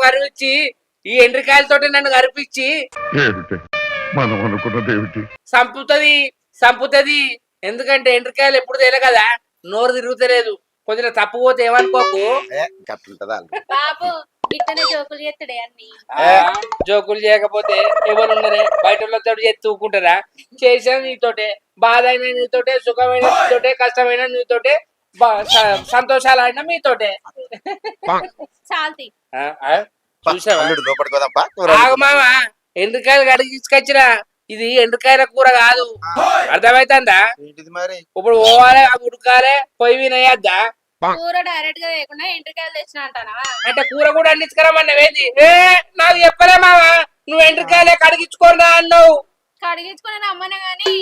గరిపించి మనం అనుకున్నది ఏమిటి? సంపుతది. ఎందుకంటే ఎండ్రికాయలు ఎప్పుడు తేలే కదా, నోరు తిరుగుతలేదు. కొద్దిగా తప్పు పోతే ఏమనుకోకు. బాపు ఇట్టనే జోకులు చేస్తాడే అన్ని. జోకులు చేయకపోతే ఎవరున్నారే? బయట వాళ్ళతో చేసి తూకుంటారా? చేసాను నీతోటే, బాధ అయినా నీతోటే, సుఖమైన నీతోటే, కష్టమైన నీతోటే, సంతోషాలైనా మీతోటే. చాల్తి మామ ఎండ్రికాయలు కడిగి తీసుకొచ్చిరా. ఇది ఎండ్రికాయల కూర కాదు, అర్థమైతుందా? మరి ఇప్పుడు పోవాలి, ఉడకాలి, పొయ్యి వినయద్దా? కూర డైరెక్ట్ గా లేకుండా ఎండ్రికాయలు తెచ్చిన అంటానా? అంటే కూర కూడా అందించుకురామన్నవేంది? నాకు చెప్పలే మావా, నువ్వు ఎండ్రికాయలే కడిగించుకోరా అన్నావు. కడిగించుకుని రమ్మనే గాని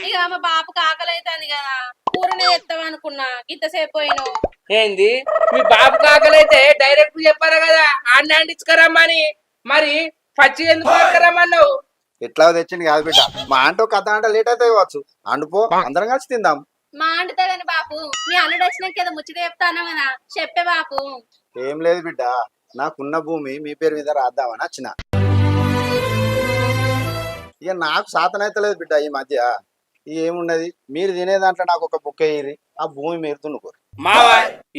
ఇక మా బాపుకి ఆకలి అవుతుంది కదా, కూరనే తెస్తావు అనుకున్నా, ఇంతసేపు పోయినావు. ఏంది మీ బాబు ఆకలి అయితే డైరెక్ట్ చెప్పారా కదా అన్న అందించుకురమ్మని, మరి పచ్చి ఎందుకు పట్టుకురమ్మన్నావు? ఎట్లా తెచ్చింది కాదు బిడ్డ, మా అంటే ఒక అర్ధ గంట లేట్ అయితే కావచ్చు, అండుపో అందరం కలిసి తిందాం. మా అంటుతా గాని బాపు, మీ అల్లుడు వచ్చినాక ఏదో ముచ్చట చెప్తాను కదా, చెప్పే బాపు. ఏం లేదు బిడ్డ, నాకున్న భూమి మీ పేరు మీద రాద్దామని వచ్చిన. ఇక నాకు సాతనైతే లేదు బిడ్డ ఈ మధ్య. ఏమున్నది, మీరు తినే దాంట్లో నాకు ఒక బుక్ అయ్యి ఆ భూమి మీరు దున్నుకోరు. మావా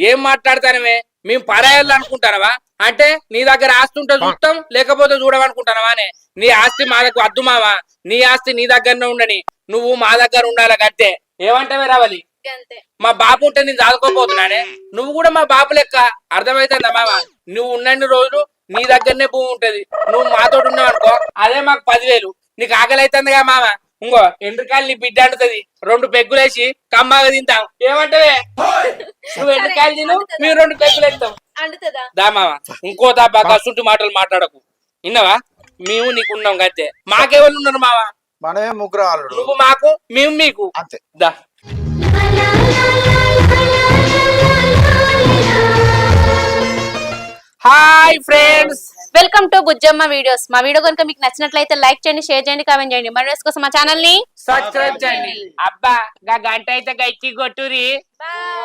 ఏం మాట్లాడతానమే? మేము పరాయాలు అనుకుంటానవా? అంటే నీ దగ్గర ఆస్తి ఉంటే చూస్తాం, లేకపోతే చూడమనుకుంటానవా? నీ ఆస్తి మా దగ్గర వద్దు మావా, నీ ఆస్తి నీ దగ్గరనే ఉండని, నువ్వు మా దగ్గర ఉండాలి అంతే. ఏమంటావే రావాలి? మా బాబు ఉంటే నేను చదువుకోపోతున్నానే, నువ్వు కూడా మా బాబు లెక్క, అర్థమైతుందా మావా? నువ్వు ఉన్నన్ని రోజులు నీ దగ్గరనే భూమి ఉంటది, నువ్వు మాతోటి ఉన్నావు అనుకో అదే మాకు 10,000. నీకు ఆకలి అవుతుందిగా మావా, ఇంకో ఎండ్రికాయలు నీ బిడ్డ అంటుతుంది, 2 పెగ్గులేసి కమ్మాగా తింటాం. ఏమంటావే? నువ్వు ఎండ్రికాయలు తిను, మేము 2 పెగ్గులు వేస్తాం. దా మావా, ఇంకో దాబా కసుంటి మాటలు మాట్లాడకు, విన్నావా? మేము నీకు ఉన్నాం అంతే, మాకెవరు ఉన్నారు మావా? మనమే ముగ్గురం అల్లుడు, నువ్వు మాకు మేము మీకు అంతే. దా hi friends, welcome to Bujjamma videos. మా వీడియో కనుక మీకు నచ్చినట్లయితే లైక్ చేయండి, షేర్ చేయండి, కామెంట్ చేయండి. మరి కోసం మా ఛానల్ ని సబ్స్క్రైబ్ చేయండి. అబ్బా గంట అయితే గట్టి కొట్టురి. బాయ్.